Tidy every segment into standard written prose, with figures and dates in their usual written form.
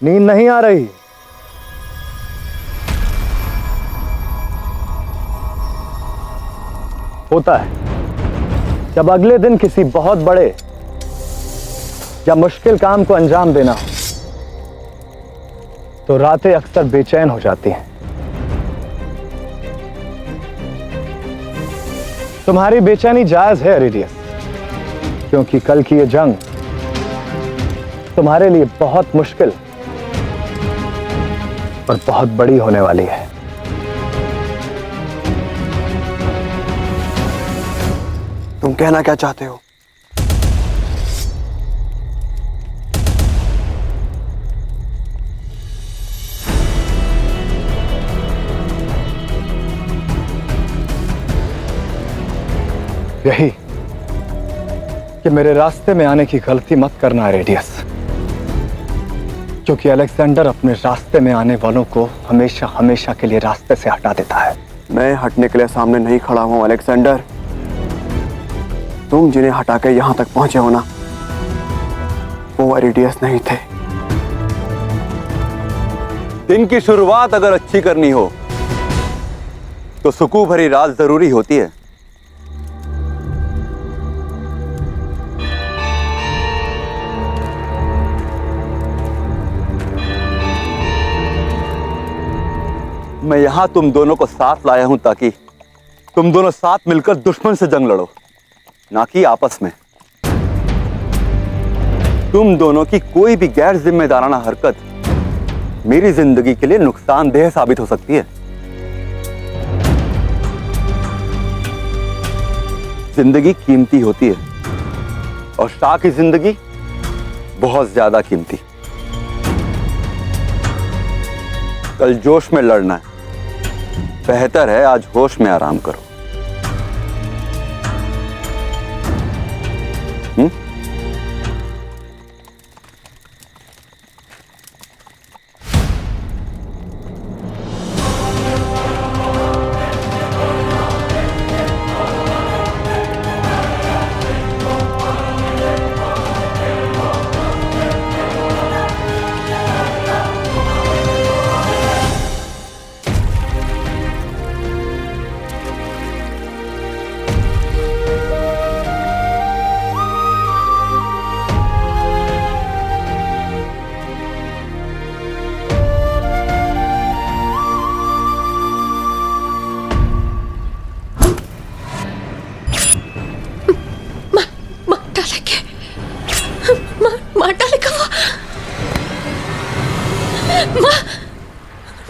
नींद नहीं आ रही? होता है जब अगले दिन किसी बहुत बड़े या मुश्किल काम को अंजाम देना हो तो रातें अक्सर बेचैन हो जाती हैं। तुम्हारी बेचैनी जायज है एरिडियस, क्योंकि कल की ये जंग तुम्हारे लिए बहुत मुश्किल और बहुत बड़ी होने वाली है। तुम कहना क्या चाहते हो? यही कि मेरे रास्ते में आने की गलती मत करना रेडियस, क्योंकि अलेक्जेंडर अपने रास्ते में आने वालों को हमेशा हमेशा के लिए रास्ते से हटा देता है। मैं हटने के लिए सामने नहीं खड़ा हूं अलेक्जेंडर। तुम जिन्हें हटा के यहां तक पहुंचे हो ना, वो एरिडियस नहीं थे। दिन की शुरुआत अगर अच्छी करनी हो तो सुकून भरी रात जरूरी होती है। मैं यहां तुम दोनों को साथ लाया हूं ताकि तुम दोनों साथ मिलकर दुश्मन से जंग लड़ो, ना कि आपस में। तुम दोनों की कोई भी गैर जिम्मेदाराना हरकत मेरी जिंदगी के लिए नुकसानदेह साबित हो सकती है। जिंदगी कीमती होती है और शाह की जिंदगी बहुत ज्यादा कीमती। कल जोश में लड़ना है, बेहतर है आज होश में आराम करो।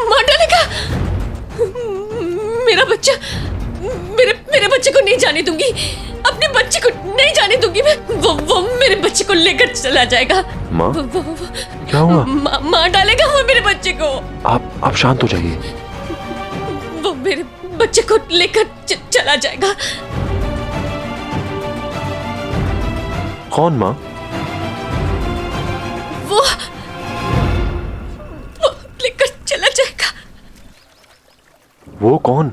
मार डालेगा मेरा बच्चा। मेरे बच्चे को नहीं जाने दूंगी, अपने बच्चे को नहीं जाने दूंगी मैं। वो मेरे बच्चे को लेकर चला जाएगा। माँ, क्या हुआ? मार डालेगा वो मेरे बच्चे को। आप शांत हो जाइए। वो मेरे बच्चे को लेकर चला जाएगा। कौन माँ? वो लेकर चला जाएगा। वो कौन?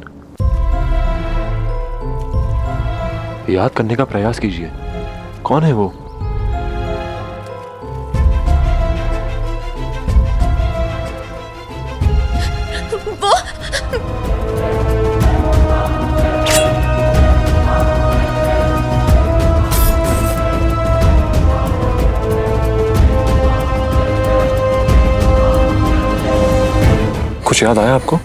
याद करने का प्रयास कीजिए, कौन है वो? कुछ याद आया आपको?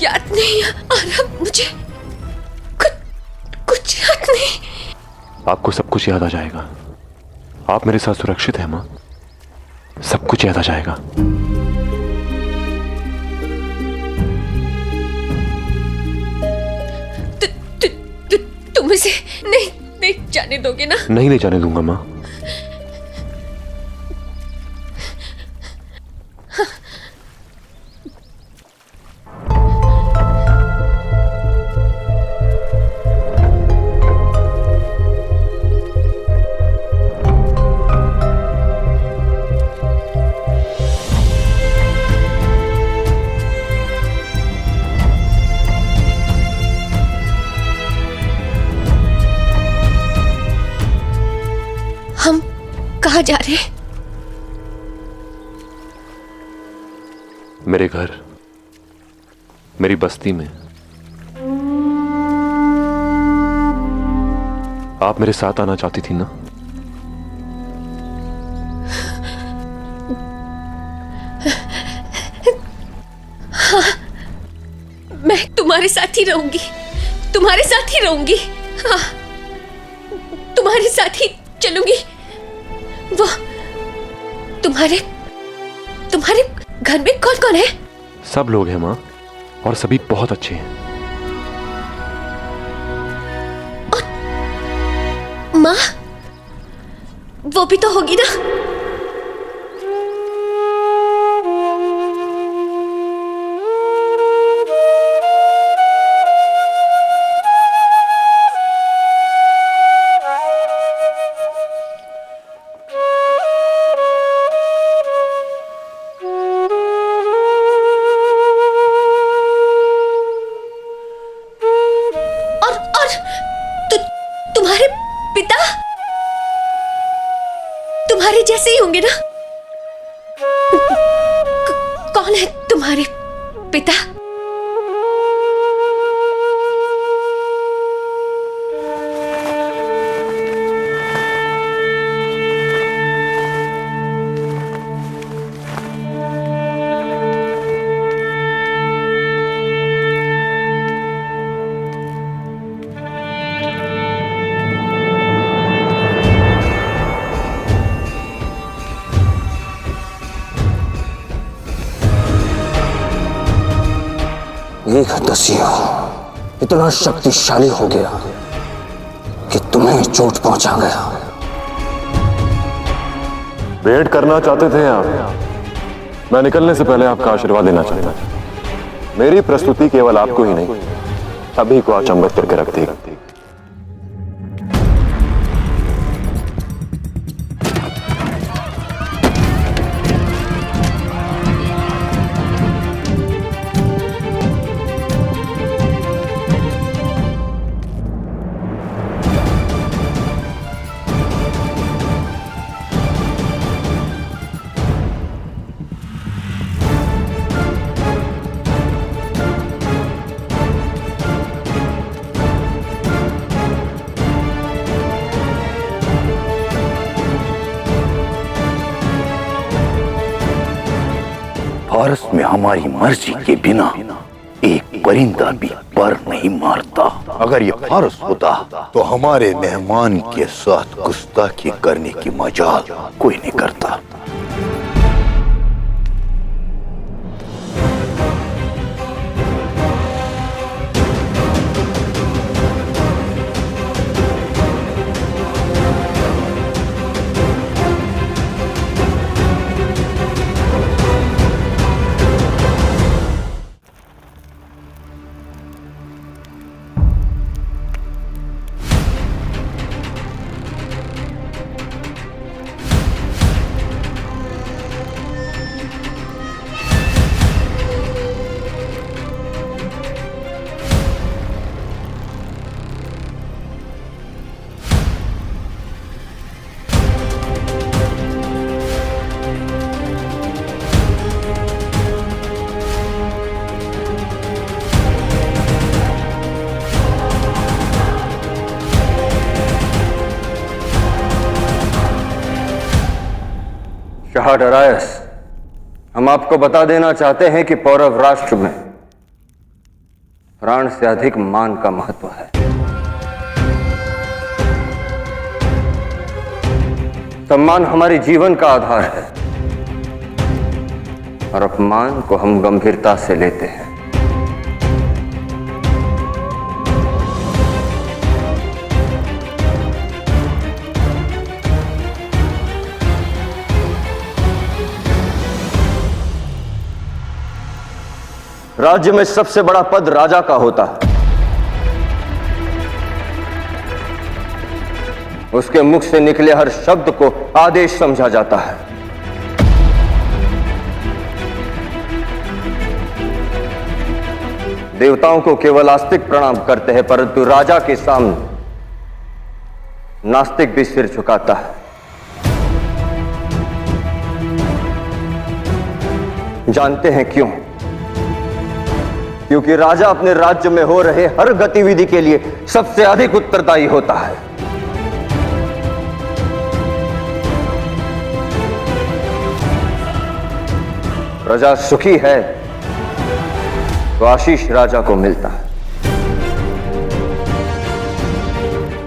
याद नहीं आ रहा मुझे। कुछ याद नहीं। आपको सब कुछ याद आ जाएगा। आप मेरे साथ सुरक्षित हैं माँ, सब कुछ याद आ जाएगा। तुम इसे नहीं जाने दोगे ना? नहीं ले जाने दूंगा माँ। जा रहे हैं? मेरे घर, मेरी बस्ती में। आप मेरे साथ आना चाहती थी ना? हाँ, मैं तुम्हारे साथ ही रहूंगी, तुम्हारे साथ ही रहूंगी। हाँ, तुम्हारे साथ ही चलूंगी। वो तुम्हारे घर में कौन कौन है? सब लोग हैं माँ, और सभी बहुत अच्छे हैं। और माँ, वो भी तो होगी ना? तुम्हारे पिता तुम्हारे जैसे ही होंगे ना? कौन है तुम्हारे पिता? एक दसिया इतना शक्तिशाली हो गया कि तुम्हें चोट पहुंचा गया। भेंट करना चाहते थे आप। मैं निकलने से पहले आपका आशीर्वाद लेना चाहता था। मेरी प्रस्तुति केवल आपको ही नहीं, सभी को अचंभित करके रख देगी। फारस में हमारी मर्जी के बिना एक परिंदा भी पर नहीं मारता। अगर ये फारस होता तो हमारे मेहमान के साथ गुस्ताखी करने की मजाल कोई नहीं करता। शाह डरायस, हम आपको बता देना चाहते हैं कि पौरव राष्ट्र में प्राण से अधिक मान का महत्व है। सम्मान हमारे जीवन का आधार है और अपमान को हम गंभीरता से लेते हैं। राज्य में सबसे बड़ा पद राजा का होता है। उसके मुख से निकले हर शब्द को आदेश समझा जाता है। देवताओं को केवल आस्तिक प्रणाम करते हैं, परंतु राजा के सामने नास्तिक भी सिर झुकाता है। जानते हैं क्यों? क्योंकि राजा अपने राज्य में हो रहे हर गतिविधि के लिए सबसे अधिक उत्तरदायी होता है। प्रजा सुखी है तो आशीष राजा को मिलता है।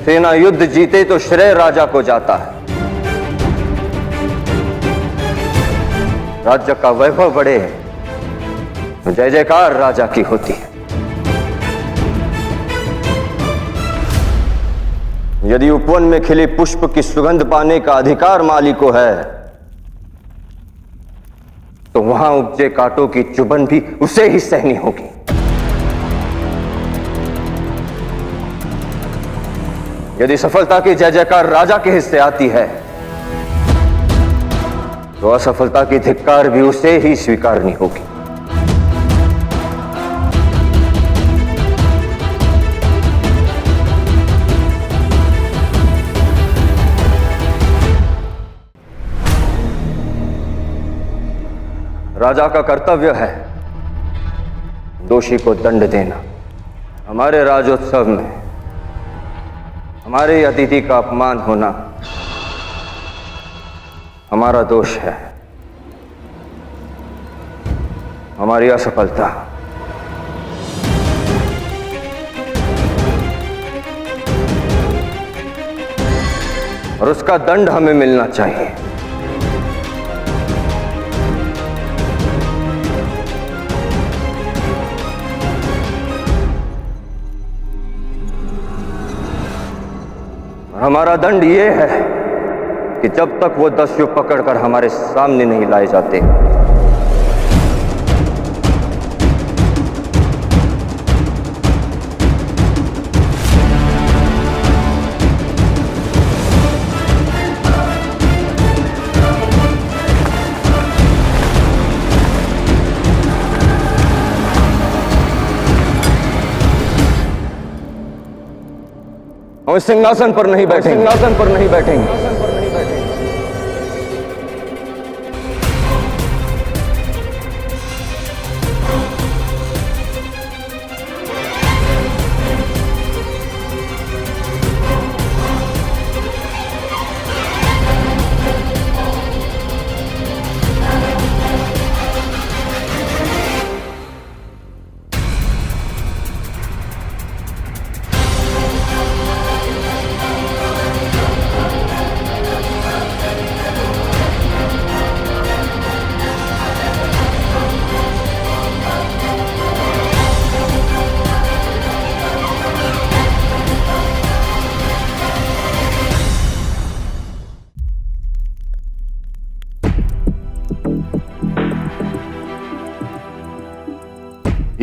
सेना युद्ध जीते तो श्रेय राजा को जाता है। राज्य का वैभव बढ़े तो जय जयकार राजा की होती है। यदि उपवन में खिले पुष्प की सुगंध पाने का अधिकार माली को है तो वहां उपजे कांटों की चुभन भी उसे ही सहनी होगी। यदि सफलता की जय जयकार राजा के हिस्से आती है तो असफलता की धिक्कार भी उसे ही स्वीकारनी होगी। राजा का कर्तव्य है दोषी को दंड देना। हमारे राजोत्सव में हमारे अतिथि का अपमान होना हमारा दोष है, हमारी असफलता। और उसका दंड हमें मिलना चाहिए। हमारा दंड ये है कि जब तक वो दस्यु पकड़कर हमारे सामने नहीं लाए जाते हम सिंहासन पर नहीं बैठेंगे। सिंहासन पर नहीं बैठेंगे।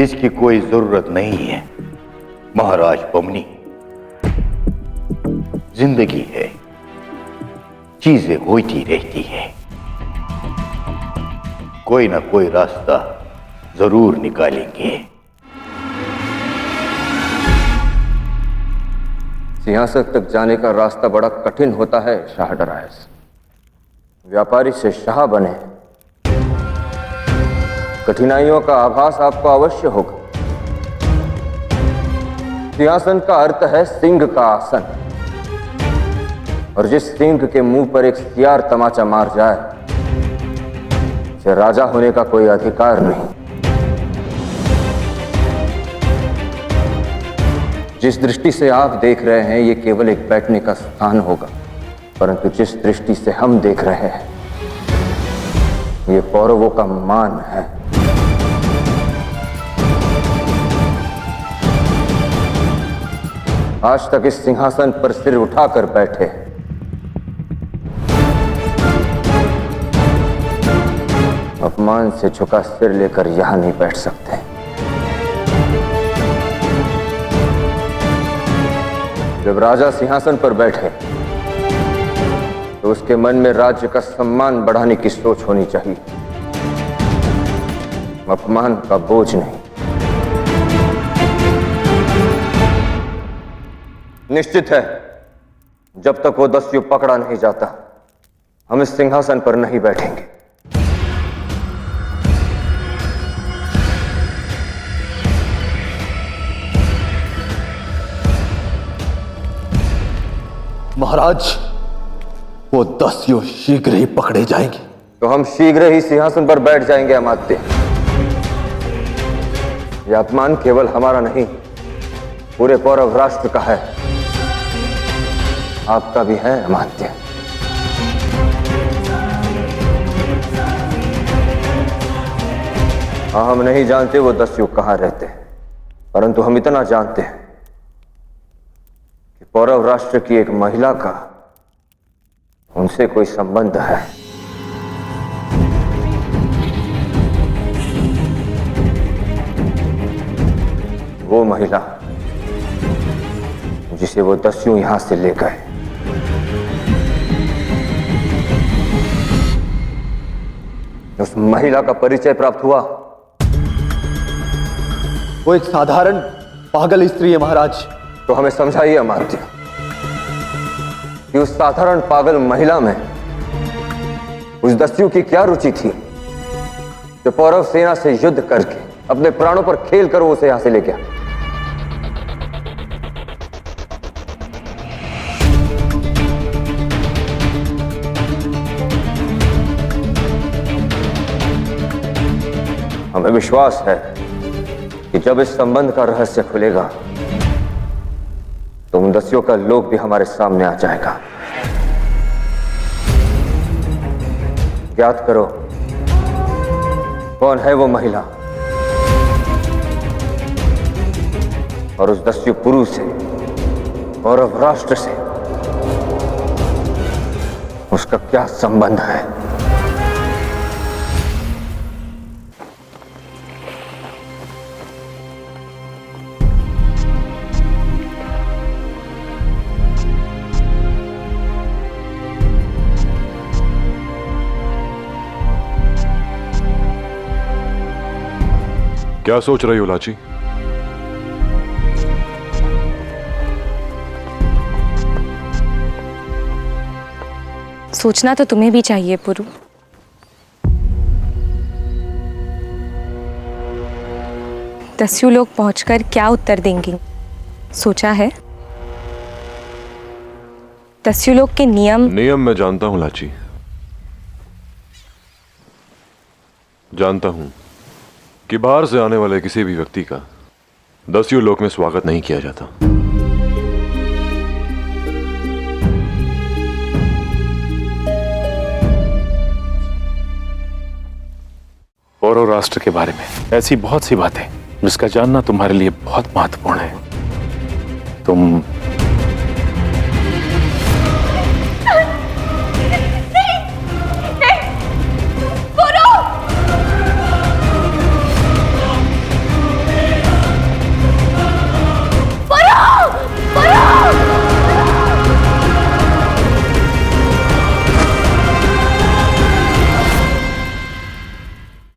इसकी कोई जरूरत नहीं है महाराज पमनी। जिंदगी है, चीजें होती रहती है, कोई ना कोई रास्ता जरूर निकालेंगे। सिंहासन तक जाने का रास्ता बड़ा कठिन होता है शाह डरायस। व्यापारी से शाह बने, कठिनाइयों का आभास आपको अवश्य होगा। सिंहासन का अर्थ है सिंह का आसन, और जिस सिंह के मुंह पर एक सियार तमाचा मार जाए उसे राजा होने का कोई अधिकार नहीं। जिस दृष्टि से आप देख रहे हैं ये केवल एक बैठने का स्थान होगा, परंतु जिस दृष्टि से हम देख रहे हैं ये पौरवों का मान है। आज तक इस सिंहासन पर सिर उठाकर बैठे, अपमान से झुका सिर लेकर यहां नहीं बैठ सकते। जब राजा सिंहासन पर बैठे तो उसके मन में राज्य का सम्मान बढ़ाने की सोच होनी चाहिए, अपमान का बोझ नहीं। निश्चित है जब तक वो दस्यु पकड़ा नहीं जाता हम इस सिंहासन पर नहीं बैठेंगे। महाराज, वो दस्यु शीघ्र ही पकड़े जाएंगे। तो हम शीघ्र ही सिंहासन पर बैठ जाएंगे अमात्य। यह अपमान केवल हमारा नहीं, पूरे कौरव राष्ट्र का है, आपका भी है अमात्य। हाँ, हम नहीं जानते वो दस्यु कहां रहते हैं, परंतु हम इतना जानते हैं कि कौरव राष्ट्र की एक महिला का उनसे कोई संबंध है। वो महिला जिसे वो दस्यु यहां से ले गए। उस महिला का परिचय प्राप्त हुआ। वो एक साधारण पागल स्त्री है महाराज। तो हमें समझाइए अमात्य कि उस साधारण पागल महिला में उस दस्यु की क्या रुचि थी जो कौरव सेना से युद्ध करके अपने प्राणों पर खेल कर वो उसे यहां से ले गया। हमें विश्वास है कि जब इस संबंध का रहस्य खुलेगा तो उन दस्युओं का लोक भी हमारे सामने आ जाएगा। ज्ञात करो कौन है वो महिला और उस दस्यु पुरु से कौरव राष्ट्र से उसका क्या संबंध है। क्या सोच रही हो लाची? सोचना तो तुम्हें भी चाहिए पुरु। दस्यु लोग पहुंचकर क्या उत्तर देंगे, सोचा है? दस्यु लोग के नियम मैं जानता हूं लाची, जानता हूं कि बाहर से आने वाले किसी भी व्यक्ति का दस्यु लोक में स्वागत नहीं किया जाता। कौरव राष्ट्र के बारे में ऐसी बहुत सी बातें जिसका जानना तुम्हारे लिए बहुत महत्वपूर्ण है। तुम